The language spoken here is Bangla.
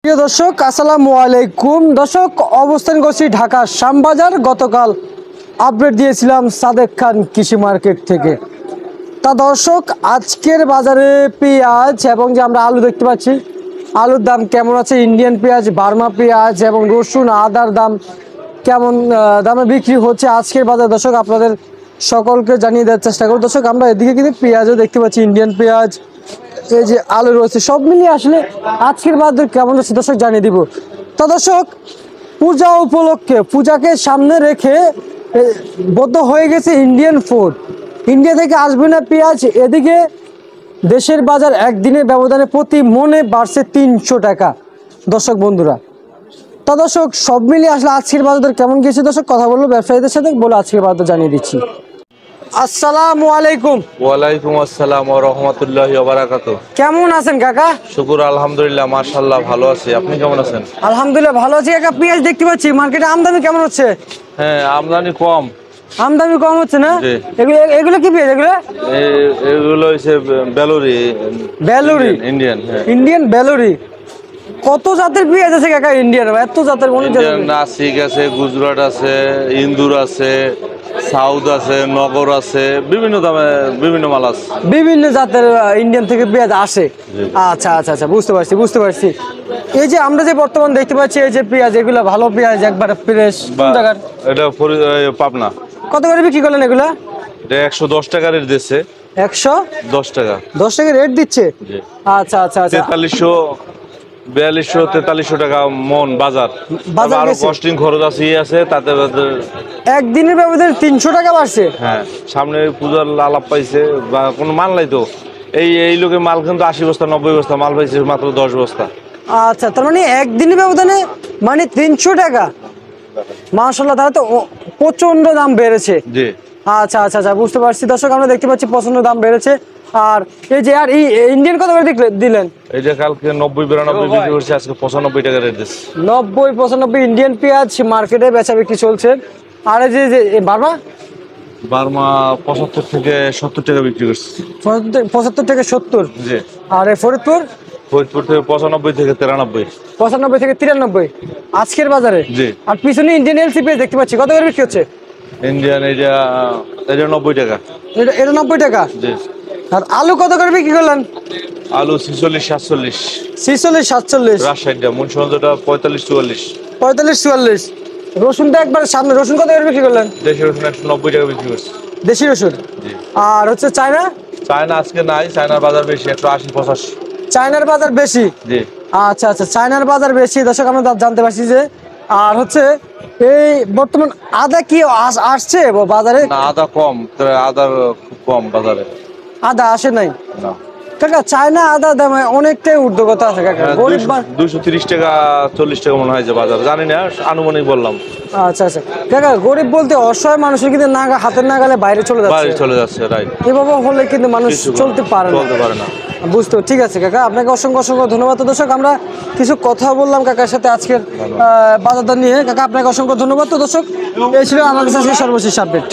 প্রিয় দর্শক আসসালামু আলাইকুম। দর্শক অবস্থান করছি ঢাকা শ্যামবাজার। গতকাল আপডেট দিয়েছিলাম সাদেক খান কৃষি মার্কেট থেকে। তা দর্শক আজকের বাজারে পেঁয়াজ এবং যে আমরা আলু দেখতে পাচ্ছি, আলুর দাম কেমন আছে, ইন্ডিয়ান পেঁয়াজ, বার্মা পেঁয়াজ এবং রসুন আদার দাম কেমন দামে বিক্রি হচ্ছে আজকের বাজার দর্শক আপনাদের সকলকে জানিয়ে দেওয়ার চেষ্টা করব। দর্শক আমরা এদিকে কিন্তু পেঁয়াজও দেখতে পাচ্ছি, ইন্ডিয়ান পেঁয়াজ, এই যে আলু রয়েছে, সব মিলিয়ে আসলে আজকের বাজার কেমন হচ্ছে দর্শক জানিয়ে দিব। তো দর্শক পূজা উপলক্ষে, পূজাকে সামনে রেখে বদ্ধ হয়ে গেছে ইন্ডিয়ান ফুড। ইন্ডিয়া থেকে আসবে না পেঁয়াজ। এদিকে দেশের বাজার একদিনের ব্যবধানে প্রতি মনে বাড়ছে 300 টাকা দর্শক বন্ধুরা। তা দর্শক সব মিলিয়ে আসলে আজকের বাজার কেমন গেছে দর্শক কথা বলবো ব্যবসায়ীদের সাথে, বলে আজকের বাজার জানিয়ে দিচ্ছি। আসসালামু আলাইকুম। ওয়ালাইকুম আসসালাম ওয়া রাহমাতুল্লাহি ওয়া বারাকাতুহু। কেমন আছেন কাকা? শুকুর আলহামদুলিল্লাহ, মাশাআল্লাহ ভালো আছি। আপনি কেমন আছেন? আলহামদুলিল্লাহ ভালো আছি কাকা। পেঁয়াজ দেখতে পাচ্ছি মার্কেটে আমদানি কেমন হচ্ছে? হ্যাঁ, আমদানি কম। আমদানি কম হচ্ছে না? জি। এগুলো কি পেঁয়াজ? এগুলো হচ্ছে বেলুরি। বেলুরি ইন্ডিয়ান। হ্যাঁ, ইন্ডিয়ান বেলুরি। কত জাতের পেঁয়াজ আছে কাকা ইন্ডিয়ান? এত জাতের অনেক জাতের। ইন্ডিয়ান নাসিক আছে, গুজরাট আছে, ইন্দুর আছে, সাউথ আছে, নগর আছে, বিভিন্ন দামে বিভিন্ন মাল আছে। বিভিন্ন জাতের ইন্ডিয়ান থেকে পেঁয়াজ আসে। জি। আচ্ছা আচ্ছা আচ্ছা, বুঝতে পারছি। এই যে আমরা যে বর্তমান দেখতে পাচ্ছি এই যে পেঁয়াজ, এগুলো ভালো পেঁয়াজ একবারে ফ্রেশ। কোন জায়গার? এটা পাবনা। কত করে বিক্রি করলেন এগুলা? এটা 110 টাকা রেট দিচ্ছে। 110 টাকা। 10 টাকা রেট দিচ্ছে। জি। আচ্ছা আচ্ছা আচ্ছা। 4200 টাকা মন বাজার। বাজার আরো গেছে? কস্টিং খরচ আছে, আছে তাতে একদিনের ব্যবধানে 300 টাকা বাড়ছে। হ্যাঁ, সামনে পূজার আলাপ পাইছে বা কোনো মাল নাই তো। এই লোকে মাল কিন্তু 80 বস্তা 90 বস্তা মাল পাইছে মাত্র 10 বস্তা। আচ্ছা, তার মানে একদিনের ব্যবধানে মানে 300 টাকা। মাশাআল্লাহ, তাহলে তো প্রচন্ড দাম বেড়েছে। জি। আচ্ছা আচ্ছা আচ্ছা, বুঝতে পারছি দর্শক আমরা দেখতে পাচ্ছি প্রচন্ড দাম বেড়েছে। আর এই যে আর ইন্ডিয়ান কত করে দিলেন? এই যে কালকে 90-92 বিক্রি করছে, আজকে 95 টাকা রেট দিচ্ছে। 90-95 ইন্ডিয়ান পেঁয়াজ মার্কেটে বেচা বিক্রি চলছে। আর এই যে বার্মা বার্মা 75 থেকে 70 টাকা বিক্রি করছে। 75 থেকে 70। জি। আর এই ফরিদপুর ফরিদপুর থেকে 95 থেকে 93। 95 থেকে 93 আজকের বাজারে। জি। আর পিছনে ইন্ডিয়ান এলসি পেঁয়াজ দেখতে পাচ্ছি, কত করে বিক্রি হচ্ছে? ইন্ডিয়ান এটা 90 টাকা। এটা 90 টাকা। জি। আর আলু কত করে বিক্রি করলেন? আলু 46-47। 46-47। রাজশাহীটা মুন্সিগঞ্জটা 45-44। 45-44। রসুনটা একবার সামনে, রসুন কত করে বিক্রি করলেন? দেশি রসুন 190 টাকা বিক্রি করছে। দেশি রসুন। জি। আর হচ্ছে চায়না? চায়না আজকে নাই, চায়নার বাজার বেশি 180-85। চায়নার বাজার বেশি। জি। আচ্ছা আচ্ছা, চায়নার বাজার বেশি দর্শক আমরা জানতে পারছি যে। আর হচ্ছে এই বর্তমান আদা কি আসছে বাজারে? না, আদা কম, আদার খুব কম বাজারে। আদা আসে নাই না কাকা। চায়না আদা দামে অনেকটাই ঊর্ধ্বগত আছে কাকা। গরিব 230 টাকা 40 টাকা মনে হয় যে বাজার, জানি না, আনুমানিক বললাম। আচ্ছা আচ্ছা কাকা, গরিব বলতে অসহায় মানুষের কিন্তু হাতের নাগালে বাইরে চলে বাইরে যাচ্ছে। চলে যাচ্ছে, রাইট। এভাবে হলে কিন্তু মানুষ চলতে পারে না। বুঝতে ঠিক আছে কাকা, আপনাকে অসংখ্য অসংখ্য ধন্যবাদ। তো দর্শক আমরা কিছু কথা বললাম কাকার সাথে আজকের বাজারদার নিয়ে। কাকা আপনাকে অসংখ্য ধন্যবাদ। তো দর্শক এই ছিল আমার কাছে সর্বশেষ আপডেট।